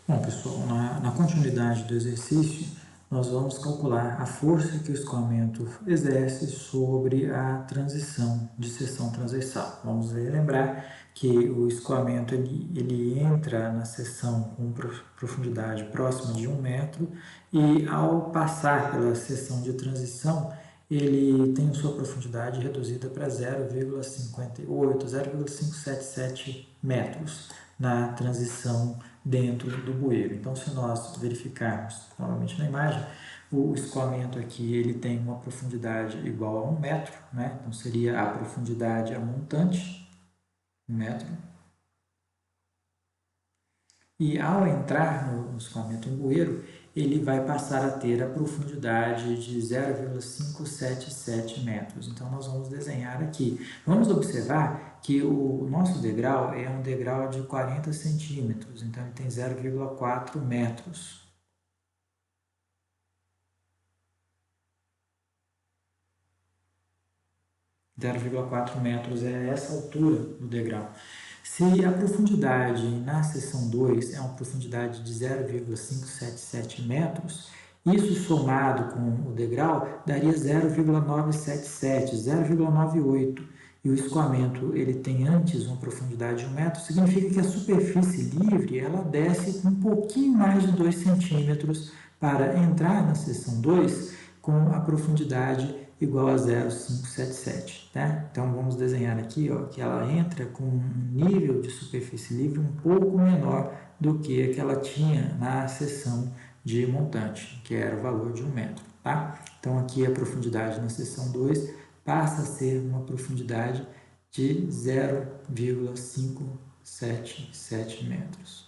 Bom, pessoal, na continuidade do exercício, nós vamos calcular a força que o escoamento exerce sobre a transição de seção transversal. Vamos lembrar que o escoamento ele entra na seção com profundidade próxima de 1 metro e, ao passar pela seção de transição, ele tem sua profundidade reduzida para 0,58, 0,577 metros na transição dentro do bueiro. Então, se nós verificarmos novamente na imagem, o escoamento aqui ele tem uma profundidade igual a 1 metro, né? Então seria a profundidade a montante, 1 metro. E ao entrar no escoamento em bueiro, ele vai passar a ter a profundidade de 0,577 metros. Então, nós vamos desenhar aqui. Vamos observar que o nosso degrau é um degrau de 40 centímetros, então ele tem 0,4 metros. É essa altura do degrau. Se a profundidade na seção 2 é uma profundidade de 0,577 metros, isso somado com o degrau daria 0,977, 0,98. E o escoamento ele tem antes uma profundidade de 1 metro, significa que a superfície livre ela desce com um pouquinho mais de 2 centímetros para entrar na seção 2 com a profundidade igual a 0,577, tá? Então, vamos desenhar aqui ó, que ela entra com um nível de superfície livre um pouco menor do que a que ela tinha na seção de montante, que era o valor de 1 metro, tá? Então, aqui a profundidade na seção 2 passa a ser uma profundidade de 0,577 metros.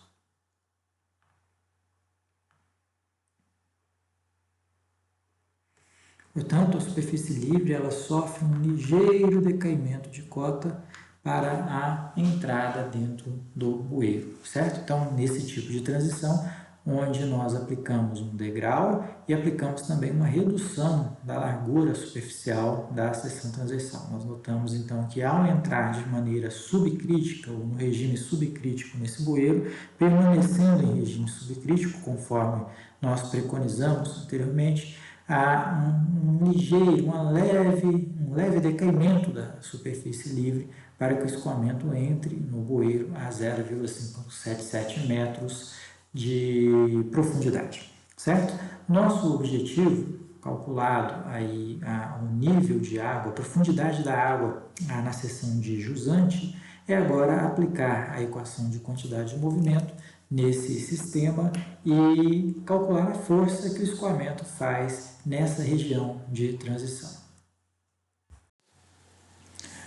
Portanto, a superfície livre ela sofre um ligeiro decaimento de cota para a entrada dentro do bueiro, certo? Então, nesse tipo de transição, onde nós aplicamos um degrau e aplicamos também uma redução da largura superficial da seção transversal. Nós notamos, então, que ao entrar de maneira subcrítica ou no regime subcrítico nesse bueiro, permanecendo em regime subcrítico, conforme nós preconizamos anteriormente, há um ligeiro, um leve decaimento da superfície livre para que o escoamento entre no bueiro a 0,577 metros de profundidade, certo? Nosso objetivo, calculado aí o nível de água, a profundidade da água na seção de jusante, é agora aplicar a equação de quantidade de movimento nesse sistema e calcular a força que o escoamento faz nessa região de transição.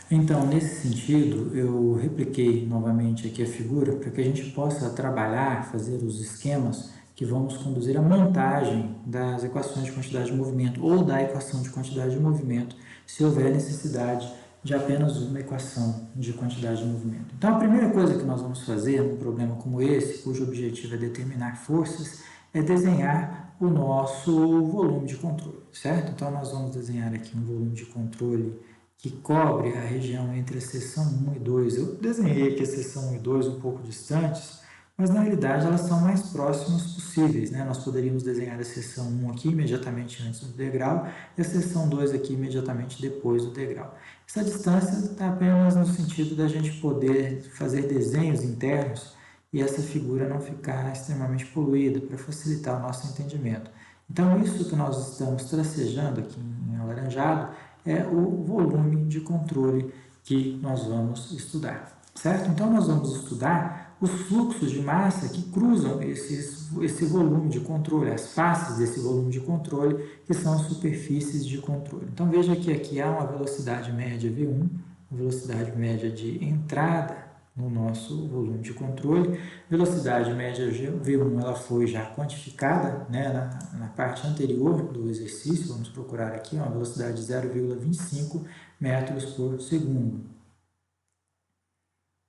Então, nesse sentido, eu repliquei novamente aqui a figura para que a gente possa trabalhar, fazer os esquemas que vamos conduzir à montagem das equações de quantidade de movimento ou da equação de quantidade de movimento, se houver necessidade de apenas uma equação de quantidade de movimento. Então, a primeira coisa que nós vamos fazer num problema como esse, cujo objetivo é determinar forças, é desenhar o nosso volume de controle, certo? Então, nós vamos desenhar aqui um volume de controle que cobre a região entre a seção 1 e 2. Eu desenhei aqui a seção 1 e 2 um pouco distantes, mas na realidade elas são mais próximas possíveis, né? Nós poderíamos desenhar a seção 1 aqui imediatamente antes do degrau e a seção 2 aqui imediatamente depois do degrau. Essa distância está apenas no sentido da gente poder fazer desenhos internos e essa figura não ficar extremamente poluída, para facilitar o nosso entendimento. Então, isso que nós estamos tracejando aqui em alaranjado é o volume de controle que nós vamos estudar, certo? Então, nós vamos estudar os fluxos de massa que cruzam esse volume de controle, as faces desse volume de controle, que são as superfícies de controle. Então, veja que aqui há uma velocidade média V1, velocidade média de entrada no nosso volume de controle. Velocidade média V1 ela foi já quantificada, né, na parte anterior do exercício. Vamos procurar aqui uma velocidade de 0,25 metros por segundo.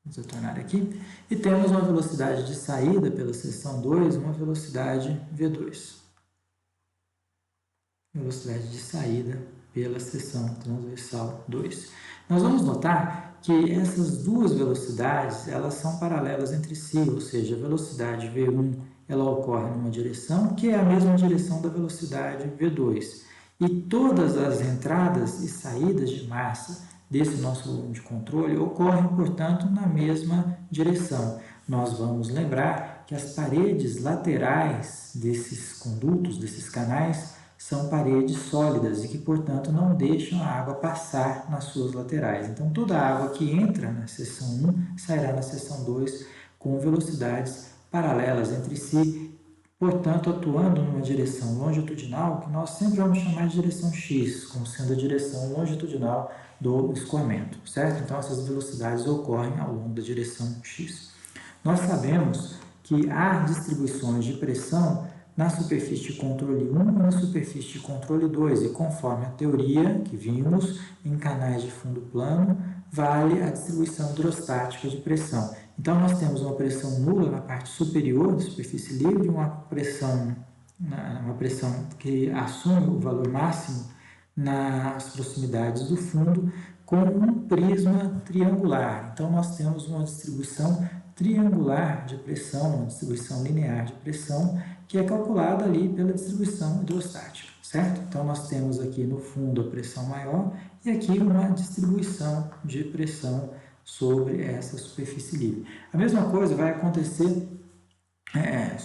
Vamos retornar aqui. E temos uma velocidade de saída pela seção 2, uma velocidade V2. Velocidade de saída pela seção transversal 2. Nós vamos notar que essas duas velocidades, elas são paralelas entre si, ou seja, a velocidade V1 ela ocorre numa direção, que é a mesma direção da velocidade V2. E todas as entradas e saídas de massa desse nosso volume de controle ocorrem, portanto, na mesma direção. Nós vamos lembrar que as paredes laterais desses condutos, desses canais, são paredes sólidas e que, portanto, não deixam a água passar nas suas laterais. Então, toda a água que entra na seção 1 sairá na seção 2 com velocidades paralelas entre si, portanto, atuando numa direção longitudinal, que nós sempre vamos chamar de direção X, como sendo a direção longitudinal do escoamento, certo? Então, essas velocidades ocorrem ao longo da direção X. Nós sabemos que há distribuições de pressão na superfície de controle 1 e na superfície de controle 2, e conforme a teoria que vimos em canais de fundo plano, vale a distribuição hidrostática de pressão. Então, nós temos uma pressão nula na parte superior da superfície livre, uma pressão que assume o valor máximo nas proximidades do fundo, com um prisma triangular. Então, nós temos uma distribuição triangular de pressão, uma distribuição linear de pressão, que é calculada ali pela distribuição hidrostática, certo? Então, nós temos aqui no fundo a pressão maior e aqui uma distribuição de pressão sobre essa superfície livre. A mesma coisa vai acontecer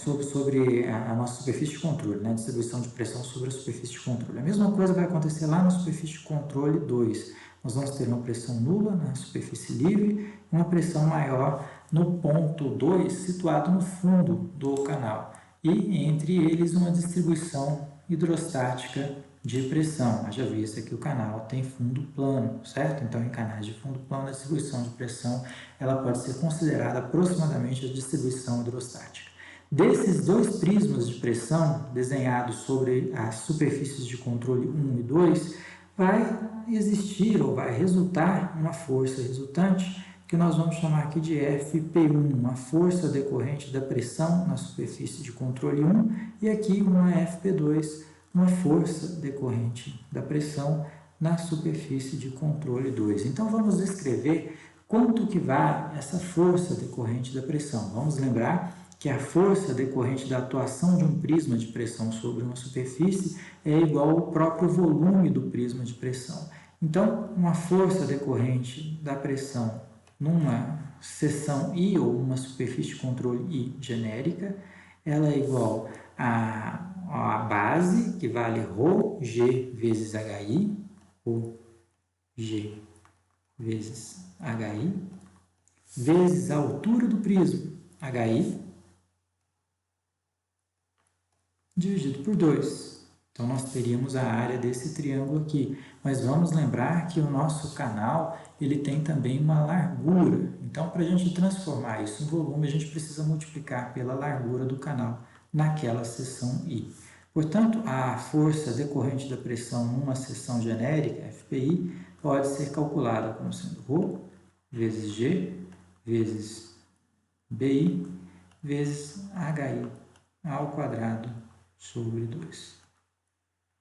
sobre a nossa superfície de controle, né? Distribuição de pressão sobre a superfície de controle. A mesma coisa vai acontecer lá na superfície de controle 2. Nós vamos ter uma pressão nula na superfície livre e uma pressão maior no ponto 2, situado no fundo do canal. E entre eles uma distribuição hidrostática de pressão. Haja vista que o canal tem fundo plano, certo? Então, em canais de fundo plano, a distribuição de pressão ela pode ser considerada aproximadamente a distribuição hidrostática. Desses dois prismas de pressão desenhados sobre as superfícies de controle 1 e 2, vai existir ou vai resultar uma força resultante que nós vamos chamar aqui de FP1, uma força decorrente da pressão na superfície de controle 1, e aqui uma FP2, uma força decorrente da pressão na superfície de controle 2. Então, vamos descrever quanto que vale essa força decorrente da pressão. Vamos lembrar que a força decorrente da atuação de um prisma de pressão sobre uma superfície é igual ao próprio volume do prisma de pressão. Então, uma força decorrente da pressão numa seção I ou uma superfície de controle I genérica, ela é igual a base, que vale ρg vezes HI, ou G vezes HI, vezes a altura do prisma, HI, dividido por 2. Então, nós teríamos a área desse triângulo aqui. Mas vamos lembrar que o nosso canal ele tem também uma largura. Então, para a gente transformar isso em volume, a gente precisa multiplicar pela largura do canal naquela seção I. Portanto, a força decorrente da pressão numa seção genérica, FPI, pode ser calculada como sendo ρ vezes G vezes BI vezes HI ao quadrado sobre 2.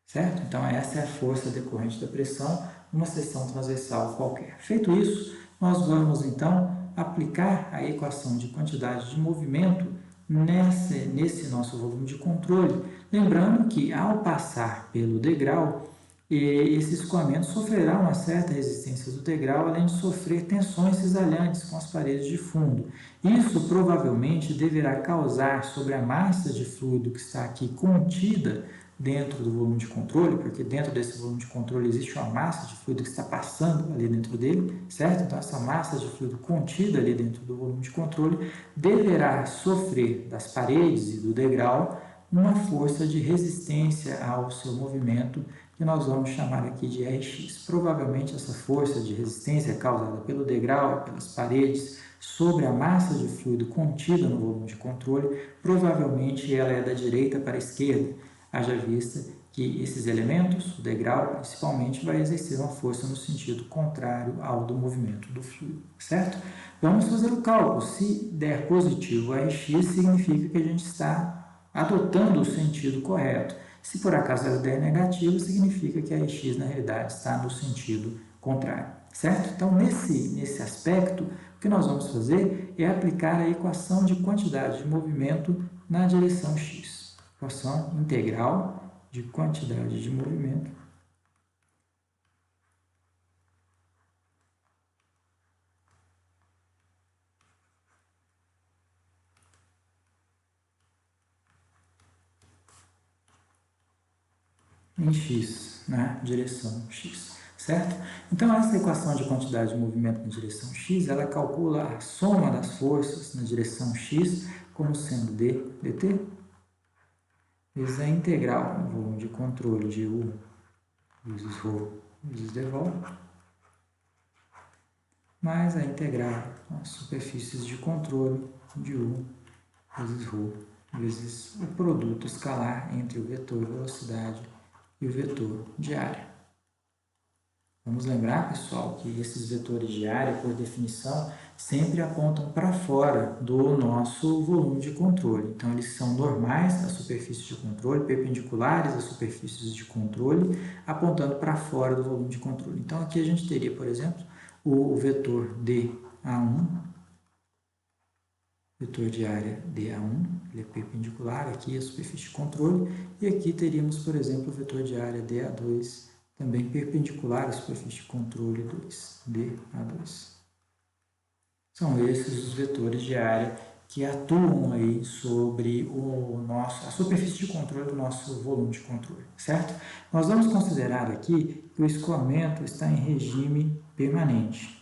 Certo? Então, essa é a força decorrente da pressão numa seção transversal qualquer. Feito isso, nós vamos, então, aplicar a equação de quantidade de movimento nesse nosso volume de controle. Lembrando que, ao passar pelo degrau, esse escoamento sofrerá uma certa resistência do degrau, além de sofrer tensões cisalhantes com as paredes de fundo. Isso provavelmente deverá causar sobre a massa de fluido que está aqui contida dentro do volume de controle, porque dentro desse volume de controle existe uma massa de fluido que está passando ali dentro dele, certo? Então, essa massa de fluido contida ali dentro do volume de controle deverá sofrer das paredes e do degrau uma força de resistência ao seu movimento, que nós vamos chamar aqui de Rx. Provavelmente essa força de resistência é causada pelo degrau, pelas paredes, sobre a massa de fluido contida no volume de controle. Provavelmente ela é da direita para a esquerda, haja vista que esses elementos, o degrau principalmente, vai exercer uma força no sentido contrário ao do movimento do fluido, certo? Vamos fazer o cálculo. Se der positivo Rx, significa que a gente está adotando o sentido correto. Se por acaso ela der negativo, significa que a Rx, na realidade, está no sentido contrário. certo? Então, nesse aspecto, o que nós vamos fazer é aplicar a equação de quantidade de movimento na direção x. Equação integral de quantidade de movimento em x, na direção x, certo? Então, essa equação de quantidade de movimento na direção x, ela calcula a soma das forças na direção x como sendo dt, vezes a integral no volume de controle de U vezes ρ vezes dv, mais a integral nas superfícies de controle de U vezes ρ vezes o produto escalar entre o vetor velocidade e o vetor de área. Vamos lembrar, pessoal, que esses vetores de área, por definição, sempre apontam para fora do nosso volume de controle. Então, eles são normais às superfícies de controle, perpendiculares às superfícies de controle, apontando para fora do volume de controle. Então, aqui a gente teria, por exemplo, o vetor dA1, vetor de área dA1, ele é perpendicular aqui à superfície de controle, e aqui teríamos, por exemplo, o vetor de área dA2, também perpendicular à superfície de controle 2, dA2. São esses os vetores de área que atuam aí sobre a superfície de controle do nosso volume de controle, certo? Nós vamos considerar aqui que o escoamento está em regime permanente.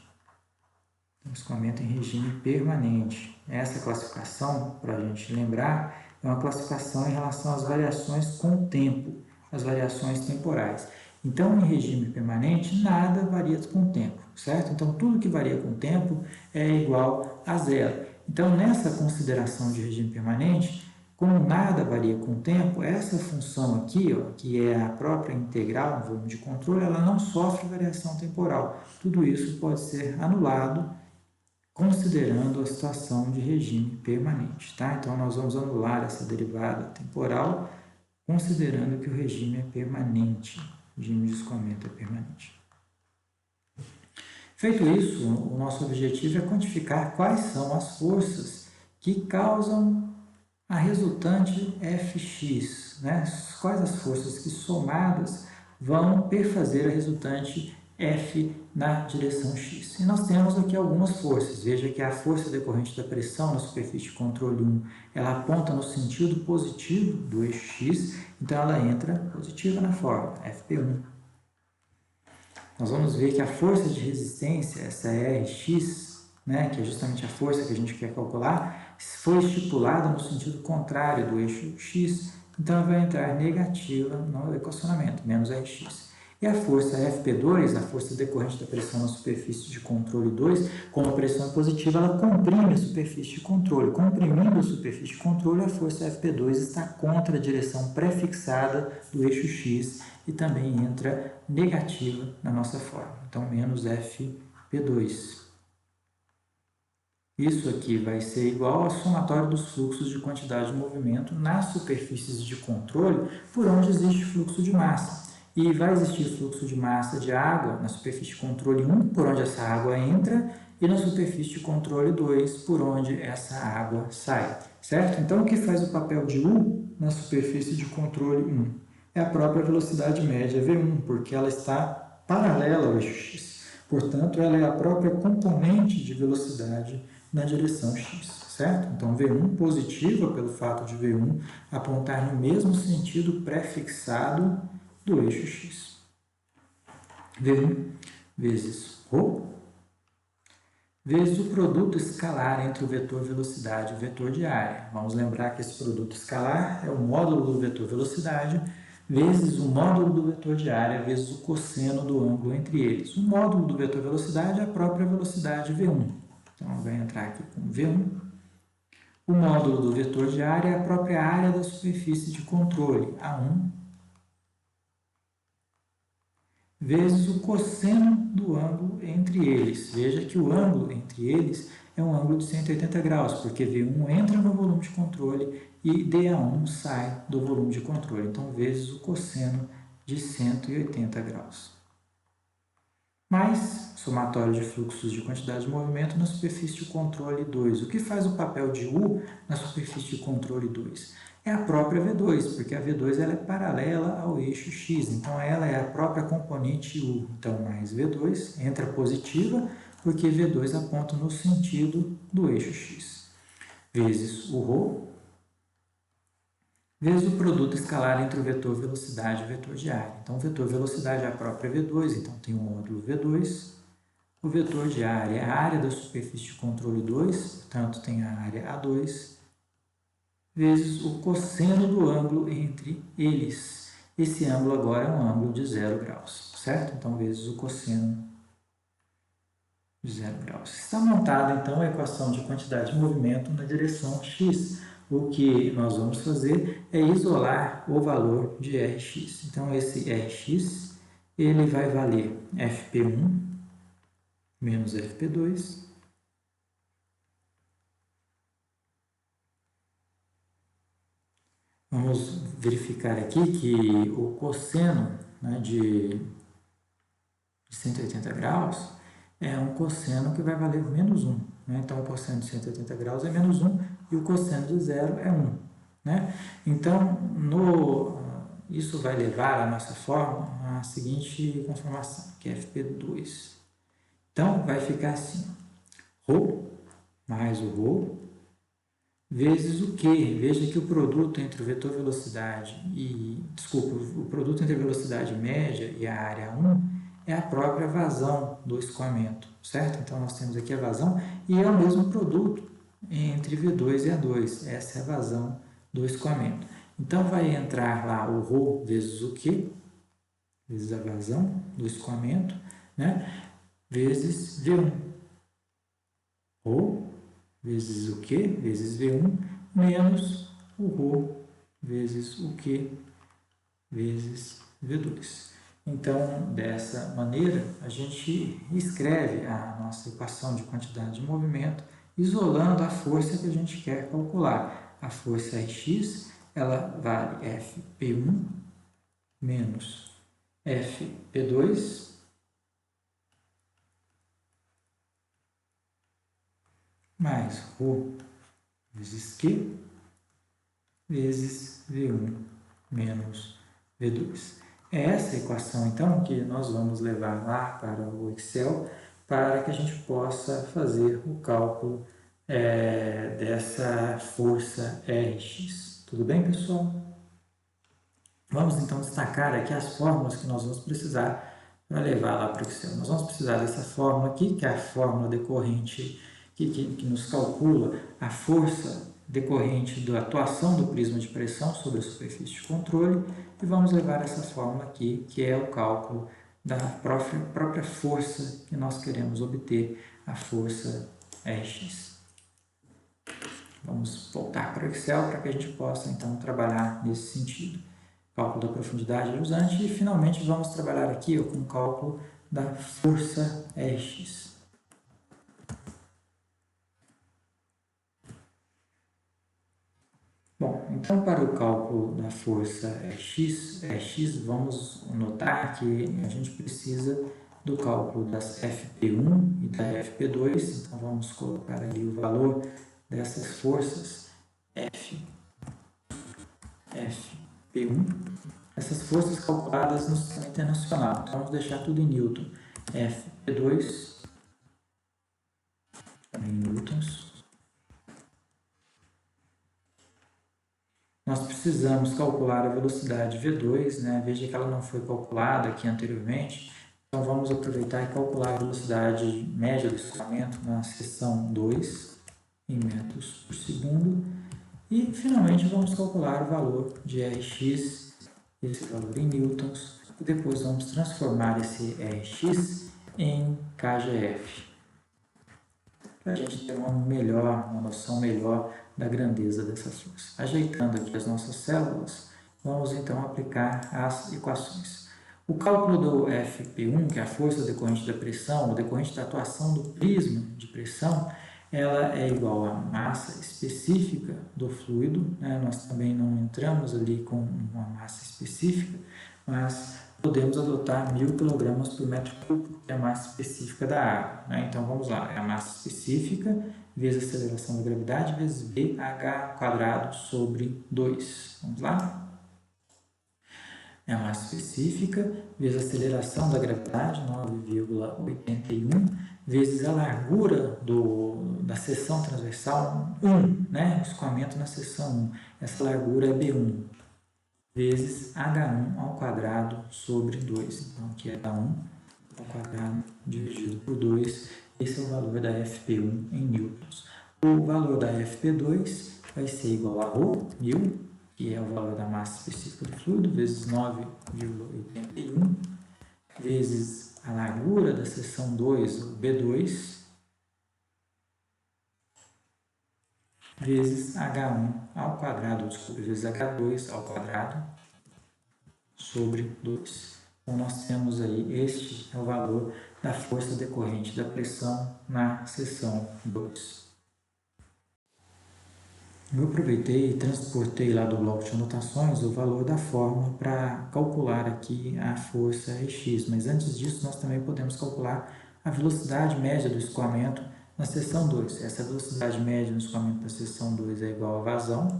O escoamento em regime permanente. Essa classificação, para a gente lembrar, é uma classificação em relação às variações com o tempo, as variações temporais. Então, em regime permanente, nada varia com o tempo, certo? Então, tudo que varia com o tempo é igual a zero. Então, nessa consideração de regime permanente, como nada varia com o tempo, essa função aqui, ó, que é a própria integral no volume de controle, ela não sofre variação temporal. Tudo isso pode ser anulado considerando a situação de regime permanente, tá? Então, nós vamos anular essa derivada temporal, considerando que o regime é permanente, o regime de escoamento é permanente. Feito isso, o nosso objetivo é quantificar quais são as forças que causam a resultante Fx, né? Quais as forças que somadas vão perfazer a resultante F na direção x. E nós temos aqui algumas forças. Veja que a força decorrente da pressão na superfície de controle 1, ela aponta no sentido positivo do eixo x, então ela entra positiva na fórmula, Fp1. Nós vamos ver que a força de resistência, essa Rx, né, que é justamente a força que a gente quer calcular, foi estipulada no sentido contrário do eixo x, então ela vai entrar negativa no equacionamento, menos Rx. E a força Fp2, a força decorrente da pressão na superfície de controle 2, como a pressão é positiva, ela comprime a superfície de controle. Comprimindo a superfície de controle, a força Fp2 está contra a direção prefixada do eixo x e também entra negativa na nossa fórmula. Então, menos Fp2. Isso aqui vai ser igual ao somatório dos fluxos de quantidade de movimento nas superfícies de controle por onde existe fluxo de massa. E vai existir fluxo de massa de água na superfície de controle 1, por onde essa água entra, e na superfície de controle 2, por onde essa água sai, certo? Então, o que faz o papel de U na superfície de controle 1? É a própria velocidade média V1, porque ela está paralela ao eixo x. Portanto, ela é a própria componente de velocidade na direção x, certo? Então, V1 positiva pelo fato de V1 apontar no mesmo sentido prefixado do eixo x. V1 vezes ρ vezes o produto escalar entre o vetor velocidade e o vetor de área. Vamos lembrar que esse produto escalar é o módulo do vetor velocidade vezes o módulo do vetor de área vezes o cosseno do ângulo entre eles. O módulo do vetor velocidade é a própria velocidade V1. Então, vai entrar aqui com V1. O módulo do vetor de área é a própria área da superfície de controle, A1, vezes o cosseno do ângulo entre eles. Veja que o ângulo entre eles é um ângulo de 180 graus, porque V1 entra no volume de controle e dA1 sai do volume de controle. Então, vezes o cosseno de 180 graus. mais somatório de fluxos de quantidade de movimento na superfície de controle 2. O que faz o papel de U na superfície de controle 2? É a própria V2, porque a V2 ela é paralela ao eixo X, então ela é a própria componente U. Então, mais V2 entra positiva, porque V2 aponta no sentido do eixo X, vezes o ρ, vezes o produto escalar entre o vetor velocidade e o vetor de área. Então, o vetor velocidade é a própria V2, então tem o módulo V2. O vetor de área é a área da superfície de controle 2, portanto, tem a área A2, vezes o cosseno do ângulo entre eles. Esse ângulo agora é um ângulo de 0 graus, certo? Então, vezes o cosseno de 0 graus. Está montada, então, a equação de quantidade de movimento na direção x. O que nós vamos fazer é isolar o valor de Rx. Então, esse Rx, ele vai valer Fp1 menos Fp2 Vamos verificar aqui que o cosseno, né, de 180 graus é um cosseno que vai valer menos 1. Né? Então, o cosseno de 180 graus é menos 1 e o cosseno de zero é 1. Né? Então, isso vai levar a nossa fórmula à seguinte conformação, que é Fp2. Então, vai ficar assim, ρ mais o ρ vezes o Q. Veja que o produto entre o vetor velocidade o produto entre a velocidade média e a área 1 é a própria vazão do escoamento, certo? Então, nós temos aqui a vazão e é o mesmo produto entre V2 e A2. Essa é a vazão do escoamento. Então, vai entrar lá o ρ vezes o Q, vezes a vazão do escoamento, né? Vezes V1. ρ vezes o Q, vezes V1, menos o ρ vezes o Q, vezes V2. Então, dessa maneira, a gente escreve a nossa equação de quantidade de movimento, isolando a força que a gente quer calcular. A força Rx, ela vale Fp1 menos Fp2 mais ρ vezes Q vezes V1 menos V2. É essa equação, então, que nós vamos levar lá para o Excel para que a gente possa fazer o cálculo dessa força Rx. Tudo bem, pessoal? Vamos, então, destacar aqui as fórmulas que nós vamos precisar para levar lá para o Excel. Nós vamos precisar dessa fórmula aqui, que é a fórmula decorrente que nos calcula a força decorrente da atuação do prisma de pressão sobre a superfície de controle, e vamos levar essa fórmula aqui, que é o cálculo da própria força que nós queremos obter, a força Rx. Vamos voltar para o Excel para que a gente possa, então, trabalhar nesse sentido. Cálculo da profundidade jusante e, finalmente, vamos trabalhar aqui com o cálculo da força Rx. Bom, então para o cálculo da força X, vamos notar que a gente precisa do cálculo das Fp1 e da Fp2, então vamos colocar ali o valor dessas forças Fp1, essas forças calculadas no sistema internacional, então vamos deixar tudo em Newton, Fp2 em newtons. Nós precisamos calcular a velocidade V2, né? Veja que ela não foi calculada aqui anteriormente, então vamos aproveitar e calcular a velocidade média do escoamento na seção 2, em metros por segundo, e finalmente vamos calcular o valor de Rx, esse valor em newtons, e depois vamos transformar esse Rx em kgf, para a gente ter uma noção melhor da grandeza dessa força. Ajeitando aqui as nossas células, vamos então aplicar as equações. O cálculo do Fp1, que é a força decorrente da pressão, ou decorrente da atuação do prisma de pressão, ela é igual à massa específica do fluido, né? Nós também não entramos ali com uma massa específica, mas podemos adotar 1.000 kg por metro cúbico, que é a massa específica da água, né? Então vamos lá, é a massa específica vezes a aceleração da gravidade vezes BH² sobre 2. Vamos lá? É a massa específica vezes a aceleração da gravidade, 9,81, vezes a largura da seção transversal, 1, né? O escoamento na seção 1. Essa largura é B1, vezes H1² sobre 2. Então, aqui é H1² dividido por 2. Esse é o valor da FP1 em newtons. O valor da FP2 vai ser igual a ρ, 1.000, que é o valor da massa específica do fluido, vezes 9,81, vezes a largura da seção 2, o B2, vezes H1², desculpa, vezes H2² sobre 2. Então, nós temos aí, este é o valor da força decorrente da pressão na seção 2. Eu aproveitei e transportei lá do bloco de anotações o valor da fórmula para calcular aqui a força X, mas antes disso nós também podemos calcular a velocidade média do escoamento na seção 2. Essa velocidade média no escoamento da seção 2 é igual a vazão,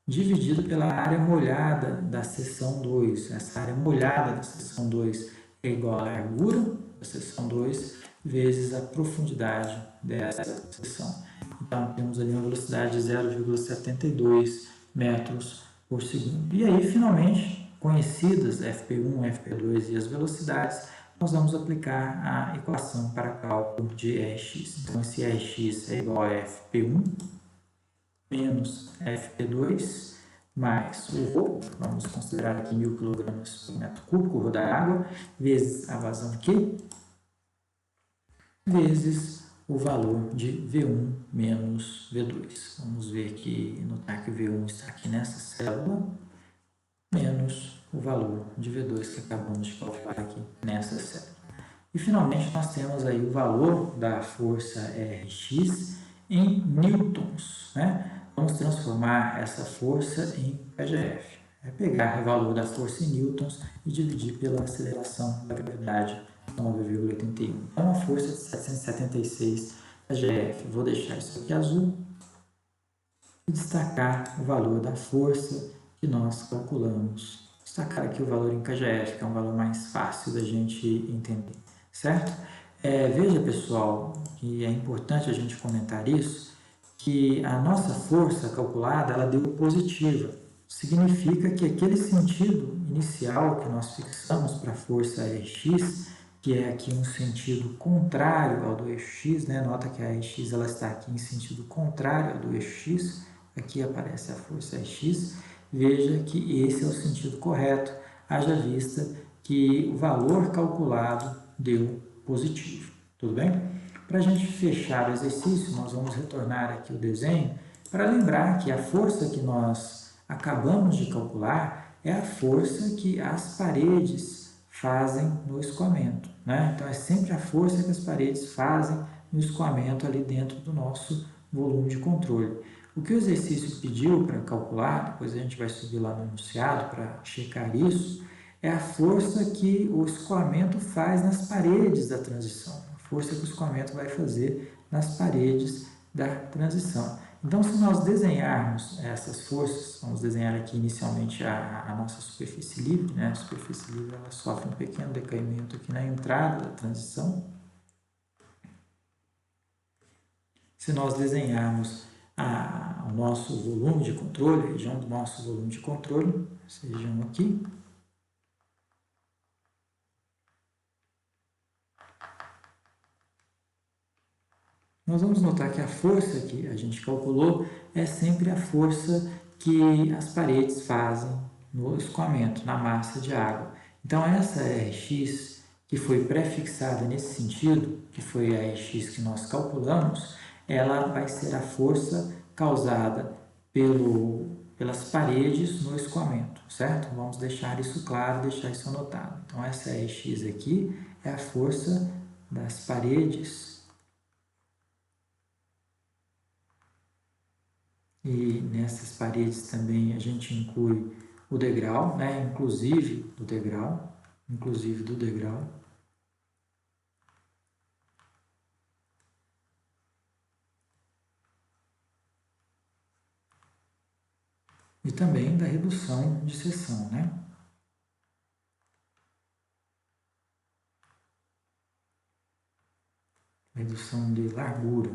dividido pela área molhada da seção 2. Essa área molhada da seção 2 é igual à largura da seção 2 vezes a profundidade dessa seção. Então, temos ali uma velocidade de 0,72 metros por segundo. E aí, finalmente, conhecidas FP1, FP2 e as velocidades, nós vamos aplicar a equação para cálculo de Rx. Então, esse Rx é igual a FP1 menos FP2 mais o ρ, vamos considerar aqui 1.000 kg por metro cúbico, o ρ da água, vezes a vazão Q, vezes o valor de V1 menos V2. Vamos ver aqui, notar que o V1 está aqui nessa célula, menos o valor de V2 que acabamos de calcular aqui nessa célula. E finalmente nós temos aí o valor da força Rx em newtons, né? Vamos transformar essa força em kgf. É pegar o valor da força em newtons e dividir pela aceleração da gravidade, 9,81. É uma força de 776 kgf. Vou deixar isso aqui azul e destacar o valor da força que nós calculamos. Destacar aqui o valor em kgf, que é um valor mais fácil da gente entender, certo? Veja, pessoal, que é importante a gente comentar isso, que a nossa força calculada, ela deu positiva. Significa que aquele sentido inicial que nós fixamos para a força Rx, que é aqui um sentido contrário ao do eixo x, né? Nota que a Rx ela está aqui em sentido contrário ao do eixo x, aqui aparece a força Rx, veja que esse é o sentido correto, haja vista que o valor calculado deu positivo, tudo bem? Para a gente fechar o exercício, nós vamos retornar aqui o desenho para lembrar que a força que nós acabamos de calcular é a força que as paredes fazem no escoamento, né? Então, é sempre a força que as paredes fazem no escoamento ali dentro do nosso volume de controle. O que o exercício pediu para calcular, depois a gente vai subir lá no enunciado para checar isso, é a força que o escoamento faz nas paredes da transição. Força que o escoamento vai fazer nas paredes da transição. Então, se nós desenharmos essas forças, vamos desenhar aqui inicialmente a nossa superfície livre, né? A superfície livre ela sofre um pequeno decaimento aqui na entrada da transição. Se nós desenharmos o nosso volume de controle, a região do nosso volume de controle, essa região aqui, nós vamos notar que a força que a gente calculou é sempre a força que as paredes fazem no escoamento, na massa de água. Então, essa Rx, que foi prefixada nesse sentido, que foi a Rx que nós calculamos, ela vai ser a força causada pelas paredes no escoamento, certo? Vamos deixar isso claro, deixar isso anotado. Então, essa Rx aqui é a força das paredes. E nessas paredes também a gente inclui o degrau, né, inclusive do degrau, e também da redução de seção, né? Redução de largura.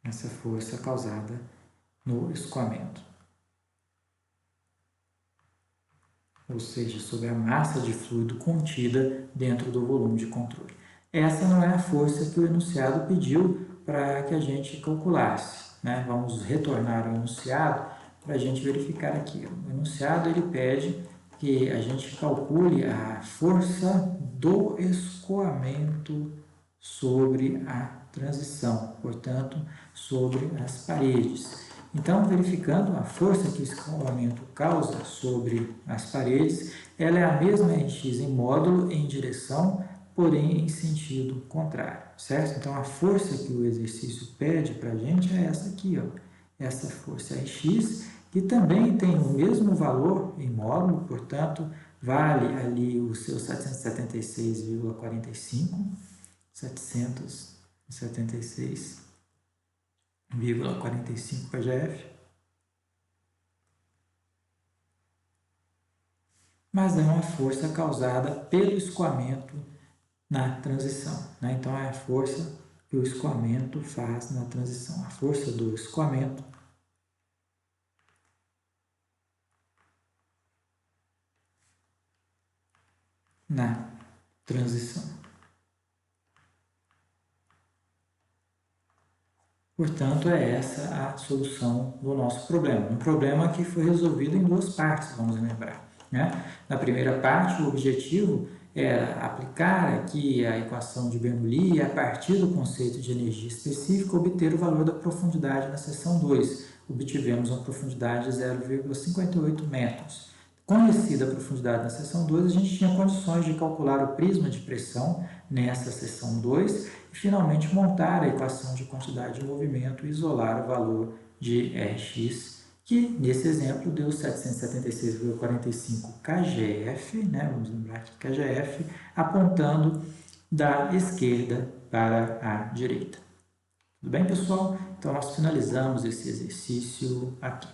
Essa força causada no escoamento. Ou seja, sobre a massa de fluido contida dentro do volume de controle. Essa não é a força que o enunciado pediu para que a gente calculasse, né? Vamos retornar ao enunciado para a gente verificar aqui. O enunciado ele pede que a gente calcule a força do escoamento sobre a transição, portanto, sobre as paredes. Então, verificando a força que o escoamento causa sobre as paredes, ela é a mesma Rx em módulo em direção, porém em sentido contrário, certo? Então, a força que o exercício pede para a gente é essa aqui, ó, essa força Rx, que também tem o mesmo valor em módulo, portanto, vale ali o seu 776,45, 776,45 pgf, mas é uma força causada pelo escoamento na transição, né? Então, é a força que o escoamento faz na transição, a força do escoamento na transição. Portanto, é essa a solução do nosso problema. Um problema que foi resolvido em duas partes, vamos lembrar, né? Na primeira parte, o objetivo era aplicar aqui a equação de Bernoulli e, a partir do conceito de energia específica, obter o valor da profundidade na seção 2. Obtivemos uma profundidade de 0,58 metros. Conhecida a profundidade na seção 2, a gente tinha condições de calcular o prisma de pressão nessa seção 2 e, finalmente, montar a equação de quantidade de movimento e isolar o valor de Rx, que, nesse exemplo, deu 776,45 kgf, né? Vamos lembrar aqui kgf, apontando da esquerda para a direita. Tudo bem, pessoal? Então, nós finalizamos esse exercício aqui.